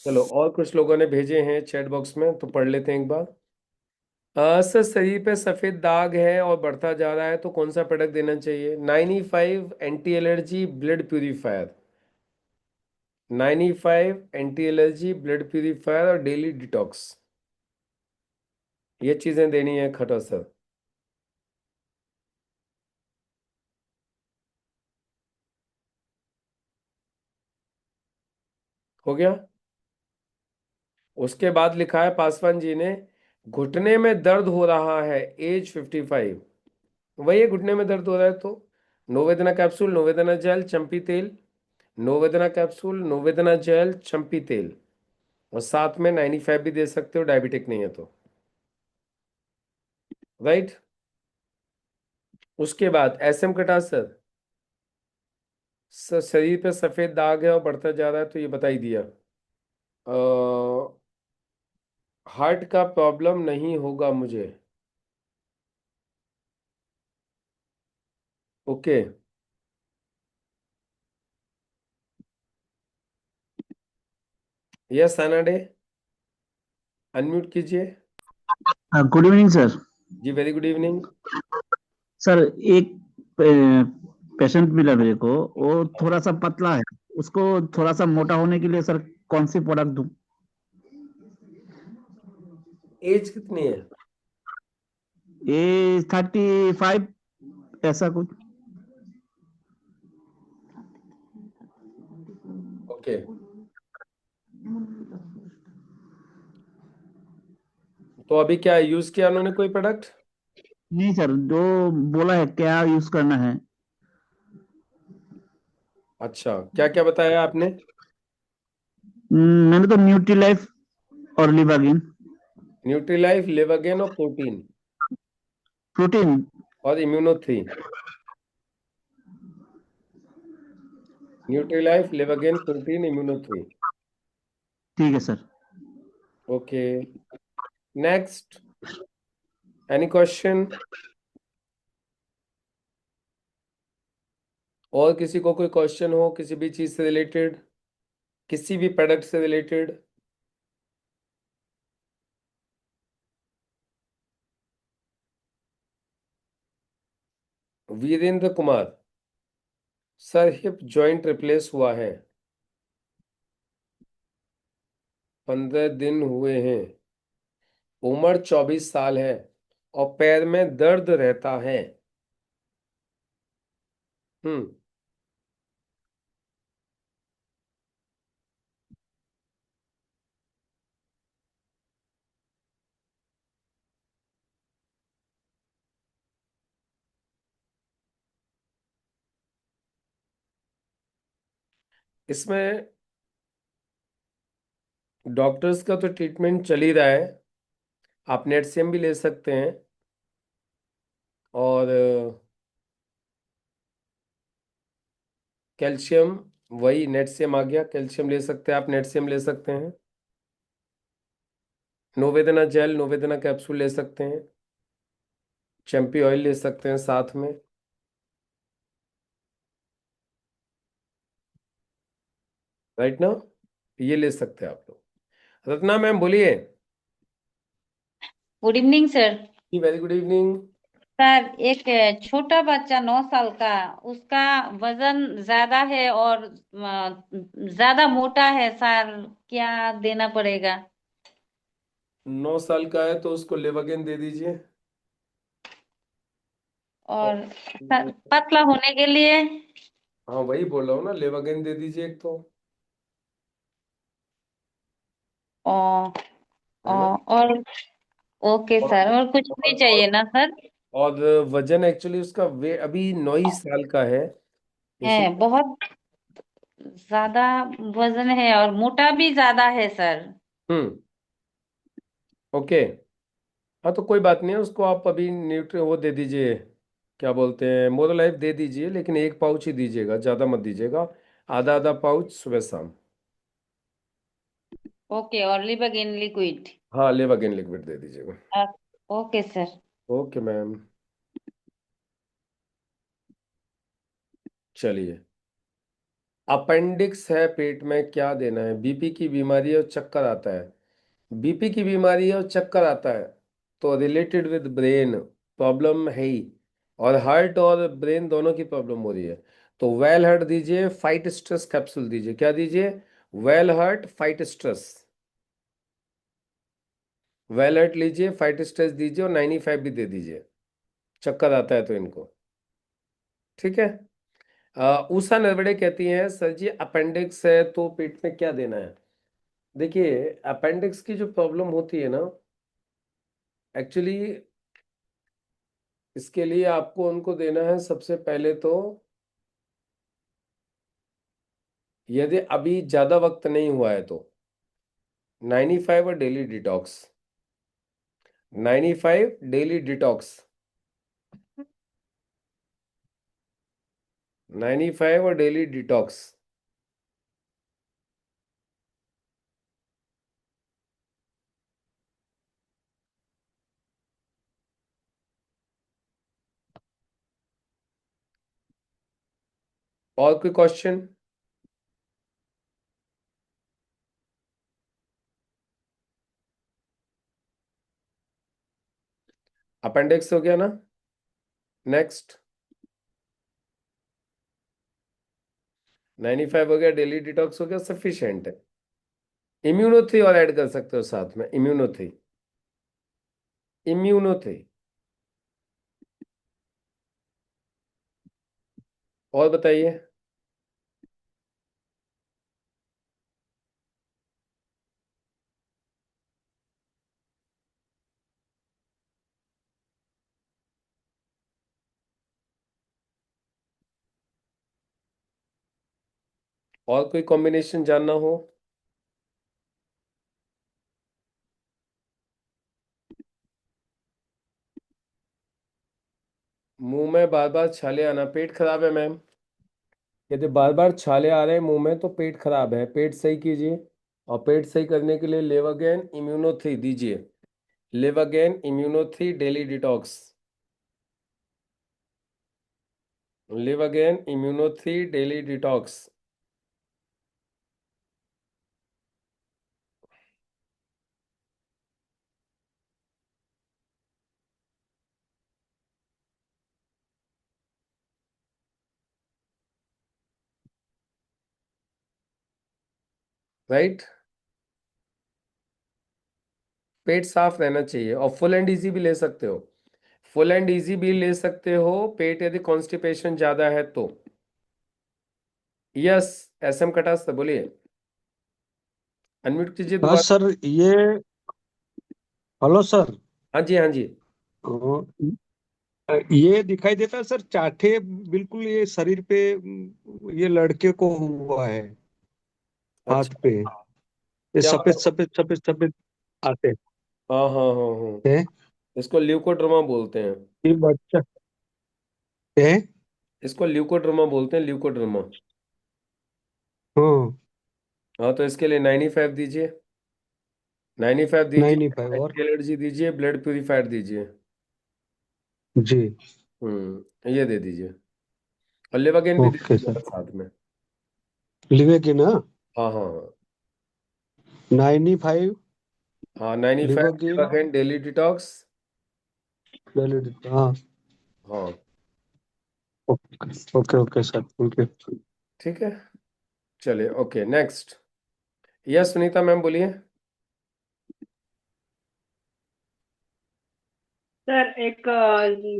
चलो, और कुछ लोगों ने भेजे हैं चैट बॉक्स में, तो पढ़ लेते हैं एक बार। सर, शरीर पे सफेद दाग है और बढ़ता जा रहा है, तो कौन सा प्रोडक्ट देना चाहिए? 95 anti allergy blood purifier, 95 anti allergy blood purifier और डेली डिटॉक्स, ये चीजें देनी है खटर सर। हो गया? उसके बाद लिखा है पासवान जी ने, घुटने में दर्द हो रहा है, एज 55। वही है, घुटने में दर्द हो रहा है तो नोवेदना कैप्सूल, नोवेदना जेल, चंपी तेल, नोवेदना कैप्सूल, नोवेदना जेल, चंपी तेल, और साथ में 95 भी दे सकते हो डायबिटिक नहीं है तो, राइट। उसके बाद एसएम कटा सर शरीर पे सफेद दाग है और बढ़ता जा रहा है तो ये बता ही दिया। हार्ट का प्रॉब्लम नहीं होगा मुझे, ओके। यस सनाडे, अनम्यूट कीजिए। Good evening sir. जी वेरी गुड इवनिंग। सर एक पेशेंट मिला मेरे को, वो थोड़ा सा पतला है, उसको थोड़ा सा मोटा होने के लिए सर कौन सी प्रोडक्ट दूं? एज कितनी है? ये 35 ऐसा कुछ। ओके, तो अभी क्या यूज किया उन्होंने कोई प्रोडक्ट? नहीं सर, जो बोला है क्या यूज करना है। अच्छा, क्या क्या बताया आपने? मैंने तो न्यूट्री लाइफ और लिवागिन। न्यूट्रीलाइफ, लिवागेन और प्रोटीन प्रोटीन। और immuno 3। Nutrilife, Livagen, protein, immuno 3। ठीक है sir. Okay, next, any question? और किसी को कोई क्वेश्चन हो किसी भी चीज से रिलेटेड, किसी भी प्रोडक्ट से related? Virendra Kumar, sir hip joint replace हुआ है, 15 दिन हुए हैं, उम्र 24 साल है और पैर में दर्द रहता है। हम्म, इसमें डॉक्टर्स का तो ट्रीटमेंट चल ही रहा है, आप नेटसेम भी ले सकते हैं, और कैल्शियम, वही नेटसेम आ गया, कैल्शियम ले सकते हैं आप, नेटसेम ले सकते हैं, नोवेदना जेल, नोवेदना कैप्सूल ले सकते हैं, चैंपी ऑयल ले सकते हैं साथ में, राइट ना, ये ले सकते हैं आप लोग। रत्ना मैम बोलिए। Good evening sir. जी वेरी गुड इवनिंग। सर एक छोटा बच्चा 9 साल का, उसका वजन ज्यादा है और ज्यादा मोटा है सर, क्या देना पड़ेगा? 9 साल का है तो उसको लेवगेन दे दीजिए। और और सर पतला होने के लिए? हाँ वही बोल रहा हूँ ना, लेवगेन दे दीजिए एक तो, ओ, है ना। और ओके और सर, और कुछ नहीं और चाहिए ना सर? और वजन एक्चुअली उसका वे अभी 9 ही साल का है, है इसलिए। बहुत ज्यादा वजन है और मोटा भी ज्यादा है सर। हम्म, ओके। हाँ तो कोई बात नहीं है, उसको आप अभी न्यूट्री वो दे दीजिए, क्या बोलते हैं, मोरोलाइफ दे दीजिए, लेकिन एक पाउच ही दीजिएगा, ज़्यादा मत दीजिएगा, आधा आधा पाउच सुबह शाम। ओके, और लिबगिन लिक्विड? हाँ लेवागेन लिक्विड दे दीजिएगा। Okay sir. ओके मैम, चलिए। अपेंडिक्स है पेट में, क्या देना है? बीपी की बीमारी है और चक्कर आता है, बीपी की बीमारी है और चक्कर आता है तो रिलेटेड विद ब्रेन प्रॉब्लम है ही, और हार्ट और ब्रेन दोनों की प्रॉब्लम हो रही है, तो वेल हार्ट दीजिए, फाइट स्ट्रेस कैप्सूल दीजिए। क्या दीजिए? Well heart fight stress, well heart लीजिए, फाइट स्ट्रेस दीजिए, और 95 भी दे दीजिए, चक्कर आता है तो इनको, ठीक है। उषा नरवड़े कहती हैं सर जी अपेंडिक्स है तो पेट में क्या देना है? देखिए, अपेंडिक्स की जो प्रॉब्लम होती है ना, एक्चुअली इसके लिए आपको उनको देना है सबसे पहले तो, यदि अभी ज्यादा वक्त नहीं हुआ है तो 95 और डेली डिटॉक्स, 95 डेली डिटॉक्स, 95 और डेली डिटॉक्स। और कोई क्वेश्चन? अपेंडिक्स हो गया ना? नेक्स्ट 95 हो गया, डेली डिटॉक्स हो गया, सफिशिएंट है। इम्यूनोथ्री और ऐड कर सकते हो साथ में, इम्यूनोथ्री, इम्यूनोथ्री। और बताइए। और कोई कॉम्बिनेशन जानना हो? मुंह में बार बार छाले आना, पेट खराब है मैम। यदि बार बार छाले आ रहे हैं मुंह में तो पेट खराब है, पेट सही कीजिए। और पेट सही करने के लिए लेवागेन इम्यूनोथ्री दीजिए, Livagen immuno three daily detox, Livagen immuno three daily detox. Right, पेट साफ रहना चाहिए। और फुल एंड इजी भी ले सकते हो, फुल एंड इजी भी ले सकते हो, पेट यदि कॉन्स्टिपेशन ज्यादा है तो। यस, एसएम कटास से बोलिए, अनम्यूट कीजिए हाँ दोबारा। सर, ये हेलो सर। हाँ जी, हाँ जी। ये दिखाई देता है सर, चाठे बिल्कुल ये शरीर पे, ये लड़के को हुआ है हाथ अच्छा, पे, ये क्या सफेद सफेद सफेद सफेद आते हाँ हाँ हाँ हाँ, हैं। इसको ल्यूकोड्रमा बोलते हैं, ये बच्चा है। इसको ल्यूकोड्रमा बोलते हैं, ल्यूकोड्रमा। हाँ, हाँ, तो इसके लिए 95 दीजिए, 95 नहीं दीजिए, नहीं पाए और। एंटी एलर्जी दीजिए, ब्लड प्यूरिफायर दीजिए। जी, ये दे दीजिए, और लेवागेन भी दे ओके दीजिएगा सर। साथ में। लिवे की ना, हाँ हाँ हाँ 95 हाँ, 95 लिवोगिन लेवागेन डेली डिटॉक्स। वैलिडिटी। हाँ, हाँ, okay okay okay sir, thank you. ठीक है, चलिए, okay next. Yes Sunita ma'am बोलिए। सर एक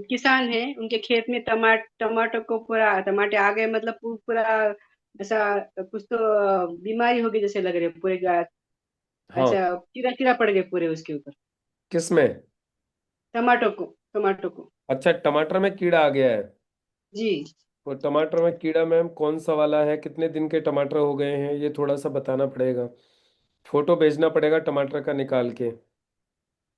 किसान है, उनके खेत में टमाटर को पूरा टमाटे आ गए, मतलब पूरा ऐसा कुछ तो बीमारी होगी जैसे लग रहे पूरे हाँ, ऐसा कीड़ा कीड़ा पड़ गए पूरे उसके ऊपर, किस में? टमाटो को। अच्छा, टमाटर में कीड़ा आ गया है। जी। तो टमाटर में कीड़ा मैम कौन सा वाला है, कितने दिन के टमाटर हो गए हैं, ये थोड़ा सा बताना पड़ेगा। फोटो भेजना पड़ेगा टमाटर का निकाल के,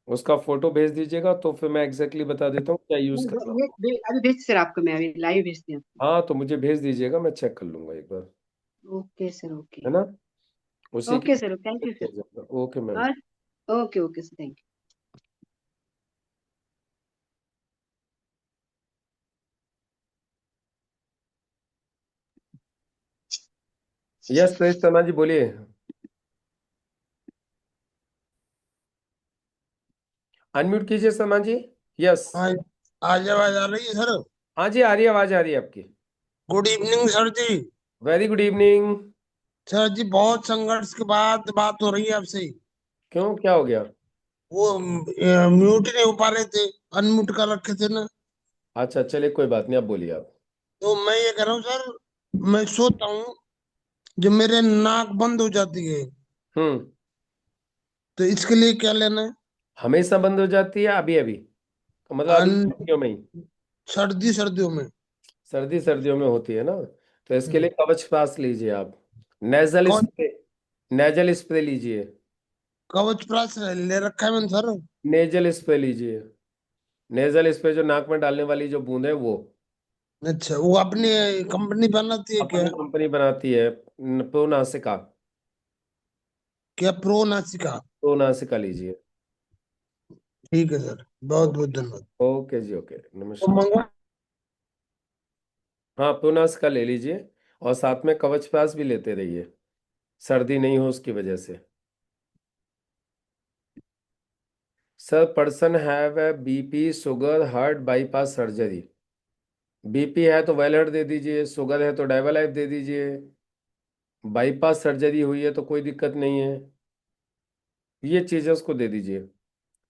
उसका फोटो भेज दीजिएगा तो फिर मैं एग्जैक्टली बता देता हूँ क्या यूज करना होगा। अभी भेजती सर आपको, मैं अभी लाइव भेजती हूँ। हाँ, तो मुझे भेज दीजिएगा, मैं चेक कर लूंगा एक बार, ओके सर, ओके। है ना? उसी ओके के sir, thank you sir. Okay ma'am. हाँ, okay okay sir, thank you. Yes Suresh Sharma ji बोलिए। अनम्यूट कीजिए शर्मा जी। यस। हाँ, आज आवाज आ रही है सर। हाँ जी, आ रही है, आवाज आ रही है आपकी। गुड इवनिंग सर जी। Very good evening. सर जी, बहुत संघर्ष के बाद बात हो रही है आपसे। क्यों, क्या हो गया? वो म्यूट नहीं हो पा रहे थे, अनम्यूट कर रखे थे ना। अच्छा, चलिए कोई बात नहीं, आप बोलिए आप। तो मैं ये कह रहा हूँ सर, मैं सोता हूँ जब मेरे नाक बंद हो जाती है, हम्म। तो इसके लिए क्या लेना है? हमेशा बंद हो जाती है, अभी अभी? मतलब अभी अन- सर्दियों में ही, सर्दियों में। सर्दियों में होती है ना, तो इसके लिए कवच प्राश लीजिए आप। नेजल कौन स्प्रे, नेजल स्प्रे लीजिए, कवच प्राश ले रखा है मैंने सर। नेजल स्प्रे लीजिए। नेजल स्प्रे जो नाक में डालने वाली जो बूंद है वो अच्छा, वो अपनी कंपनी बनाती है क्या? अपनी कंपनी बनाती है, प्रो नासिका, क्या प्रो नासिका? प्रो नासिका लीजिए। ठीक है सर, बहुत बहुत धन्यवाद। ओके जी, ओके, तो नमस्कार। मंगवा। हाँ, प्रो नासिका ले लीजिए, और साथ में कवच प्राश भी लेते रहिए, सर्दी नहीं हो उसकी वजह से। Sir, person have a BP, sugar, heart bypass surgery. BP है तो वेलर दे दीजिए, शुगर है तो डाइवालाइफ दे दीजिए, बाईपास सर्जरी हुई है तो कोई दिक्कत नहीं है, ये चीजें उसको दे दीजिए।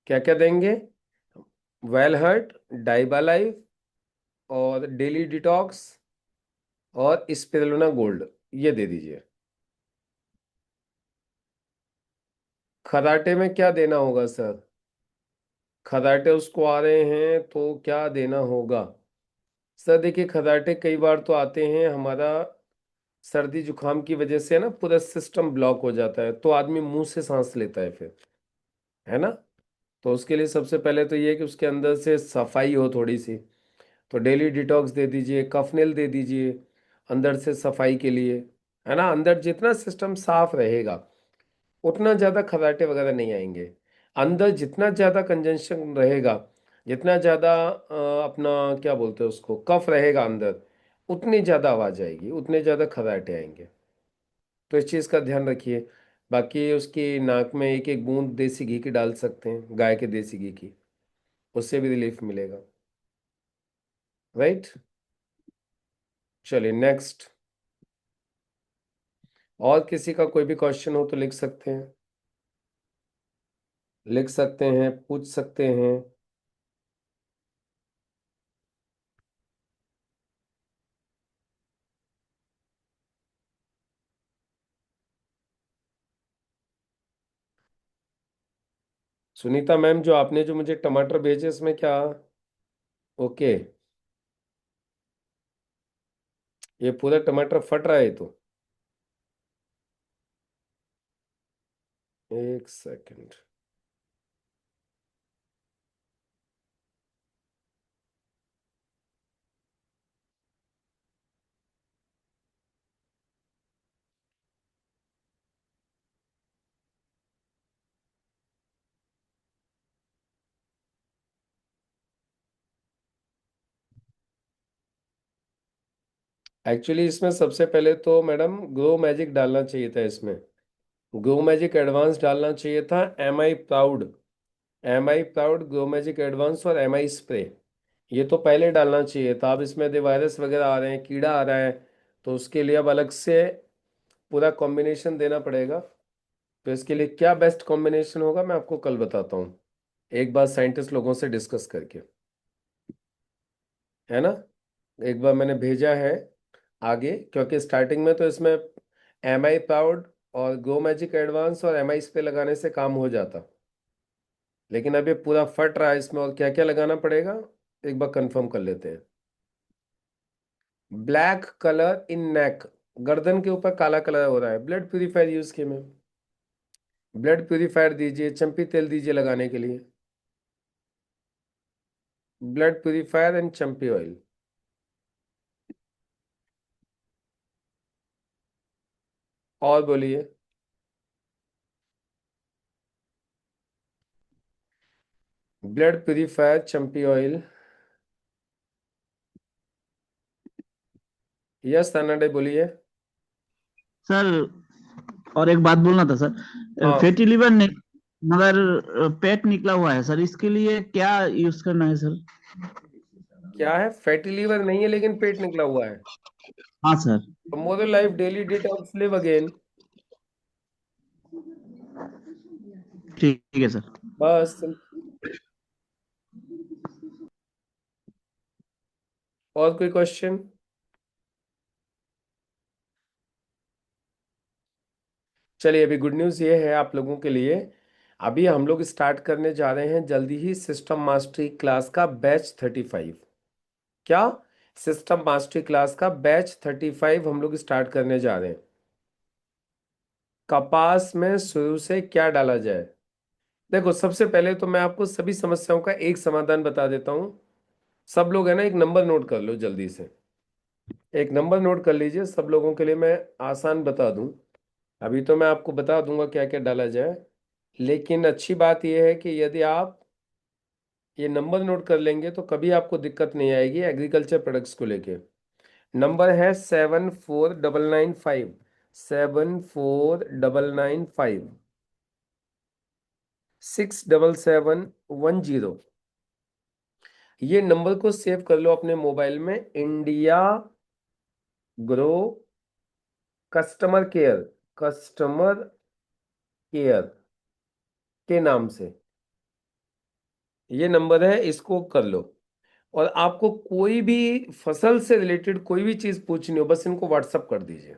क्या क्या देंगे? वेलहर्ट, डाइबालाइफ, और डेली डिटॉक्स, और स्पिरुलिना गोल्ड, ये दे दीजिए। खराटे में क्या देना होगा सर? खराटे उसको आ रहे हैं तो क्या देना होगा? सर देखिए, खराटे कई बार तो आते हैं, हमारा सर्दी जुकाम की वजह से ना पूरा सिस्टम ब्लॉक हो जाता है, तो आदमी मुंह से सांस लेता है फिर, है ना। तो उसके लिए सबसे पहले तो ये है कि उसके अंदर से सफाई हो थोड़ी सी, तो डेली डिटॉक्स दे दीजिए, कफनेल दे दीजिए, अंदर से सफाई के लिए, है ना। अंदर जितना सिस्टम साफ रहेगा उतना ज़्यादा खर्राटे वगैरह नहीं आएंगे। अंदर जितना ज़्यादा कंजंशन रहेगा, जितना ज़्यादा अपना क्या बोलते हैं उसको, कफ रहेगा अंदर, उतनी ज़्यादा आवाज़ आएगी, उतने ज़्यादा खर्राटे आएंगे। तो इस चीज़ का ध्यान रखिए। बाकी उसकी नाक में एक एक बूंद देसी घी की डाल सकते हैं, गाय के देसी घी की, उससे भी रिलीफ मिलेगा। राइट, चलिए नेक्स्ट। और किसी का कोई भी क्वेश्चन हो तो लिख सकते हैं, लिख सकते हैं, पूछ सकते हैं। सुनीता मैम, जो आपने जो मुझे टमाटर भेजे इसमें क्या? ओके, ये पूरा टमाटर फट रहा है तो, एक सेकंड। एक्चुअली इसमें सबसे पहले तो मैडम ग्रो मैजिक डालना चाहिए था इसमें, ग्रो मैजिक एडवांस डालना चाहिए था, M I proud, M I proud, grow magic advance और एम आई स्प्रे, ये तो पहले डालना चाहिए था। अब इसमें दे वायरस वगैरह आ रहे हैं, कीड़ा आ रहा है, तो उसके लिए अब अलग से पूरा कॉम्बिनेशन देना पड़ेगा। तो इसके लिए क्या बेस्ट कॉम्बिनेशन होगा मैं आपको कल बताता हूँ, एक बार साइंटिस्ट लोगों से डिस्कस करके, है ना। एक बार मैंने भेजा है आगे, क्योंकि स्टार्टिंग में तो इसमें एम आई प्राउड और ग्रो मैजिक एडवांस और एम आई स्प्रे लगाने से काम हो जाता, लेकिन अब ये पूरा फट रहा है इसमें, और क्या क्या लगाना पड़ेगा एक बार कंफर्म कर लेते हैं। ब्लैक कलर इन नेक, गर्दन के ऊपर काला कलर हो रहा है, ब्लड प्यूरिफायर यूज किए में, ब्लड प्यूरिफायर दीजिए, चंपी तेल दीजिए लगाने के लिए, blood purifier and Champi oil. और बोलिए। Blood purifier, Champi oil. Yes Tanade बोलिए। सर और एक बात बोलना था सर, हाँ, फैटी लिवर नहीं मगर पेट निकला हुआ है सर, इसके लिए क्या यूज करना है सर? क्या है? फैटी लीवर नहीं है लेकिन पेट निकला हुआ है, हाँ सर। तो more life daily detox live again, ठीक है सर। बस। और कोई क्वेश्चन? चलिए, अभी गुड न्यूज़ ये है आप लोगों के लिए, अभी हम लोग स्टार्ट करने जा रहे हैं जल्दी ही सिस्टम मास्टरी क्लास का बैच 35। क्या? सिस्टम मास्टरी क्लास का बैच 35 हम लोग स्टार्ट करने जा रहे हैं। कपास में शुरू से क्या डाला जाए? देखो, सबसे पहले तो मैं आपको सभी समस्याओं का एक समाधान बता देता हूं। सब लोग है ना, एक नंबर नोट कर लो जल्दी से। एक नंबर नोट कर लीजिए, सब लोगों के लिए मैं आसान बता दूं। अभी तो मैं आपको बता दूंगा क्या क्या डाला जाए, लेकिन अच्छी बात यह है कि यदि आप ये नंबर नोट कर लेंगे तो कभी आपको दिक्कत नहीं आएगी एग्रीकल्चर प्रोडक्ट्स को लेके। नंबर है 74995, 74995, 67710। ये नंबर को सेव कर लो अपने मोबाइल में। India grow customer care, customer care के नाम से ये नंबर है, इसको कर लो। और आपको कोई भी फसल से रिलेटेड कोई भी चीज पूछनी हो, बस इनको व्हाट्सअप कर दीजिए।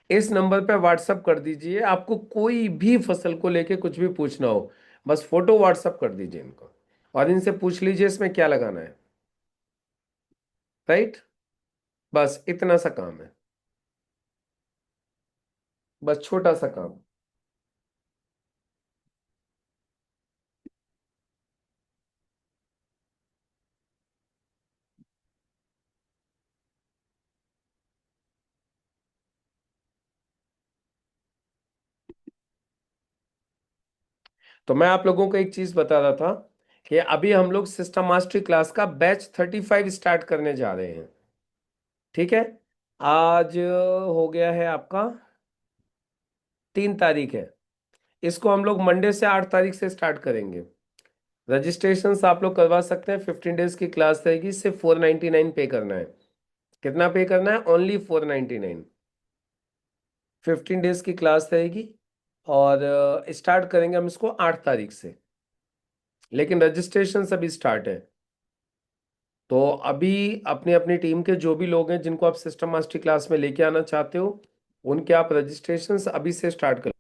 इस नंबर पे व्हाट्सअप कर दीजिए। आपको कोई भी फसल को लेके कुछ भी पूछना हो, बस फोटो व्हाट्सअप कर दीजिए इनको, और इनसे पूछ लीजिए इसमें क्या लगाना है। राइट? बस इतना सा काम है, बस छोटा सा काम। तो मैं आप लोगों को एक चीज बता रहा था कि अभी हम लोग सिस्टम मास्टरी क्लास का बैच 35 स्टार्ट करने जा रहे हैं। ठीक है? आज हो गया है आपका 3 तारीख है। इसको हम लोग मंडे से 8 तारीख से स्टार्ट करेंगे। रजिस्ट्रेशन आप लोग करवा सकते हैं। 15 डेज की क्लास रहेगी, सिर्फ 499 पे करना है। कितना पे करना है? ओनली 499। 15 डेज की क्लास रहेगी और स्टार्ट करेंगे हम इसको 8 तारीख से, लेकिन रजिस्ट्रेशन अभी स्टार्ट है। तो अभी अपनी अपनी टीम के जो भी लोग हैं जिनको आप सिस्टम मास्टरी क्लास में लेके आना चाहते हो, उनके आप रजिस्ट्रेशन अभी से स्टार्ट कर।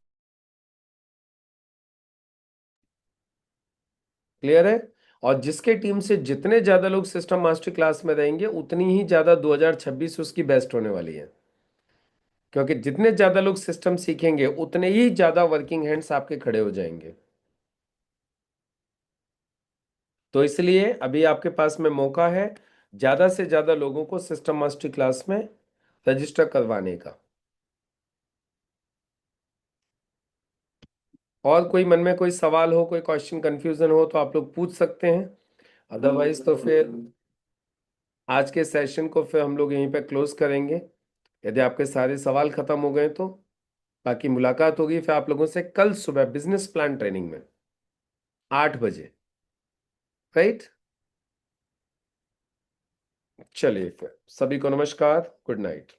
क्लियर है? और जिसके टीम से जितने ज्यादा लोग सिस्टम मास्टरी क्लास में रहेंगे, उतनी ही ज्यादा 2026 उसकी बेस्ट होने वाली है। क्योंकि जितने ज्यादा लोग सिस्टम सीखेंगे, उतने ही ज्यादा वर्किंग हैंड्स आपके खड़े हो जाएंगे। तो इसलिए अभी आपके पास में मौका है ज्यादा से ज्यादा लोगों को सिस्टम मास्टरी क्लास में रजिस्टर करवाने का। और कोई मन में कोई सवाल हो, कोई क्वेश्चन कंफ्यूजन हो, तो आप लोग पूछ सकते हैं। अदरवाइज तो फिर आज के सेशन को फिर हम लोग यहीं पे क्लोज करेंगे, यदि आपके सारे सवाल खत्म हो गए तो। बाकी मुलाकात होगी फिर आप लोगों से कल सुबह बिजनेस प्लान ट्रेनिंग में 8 बजे। राइट? चलिए फिर सभी को नमस्कार, गुड नाइट।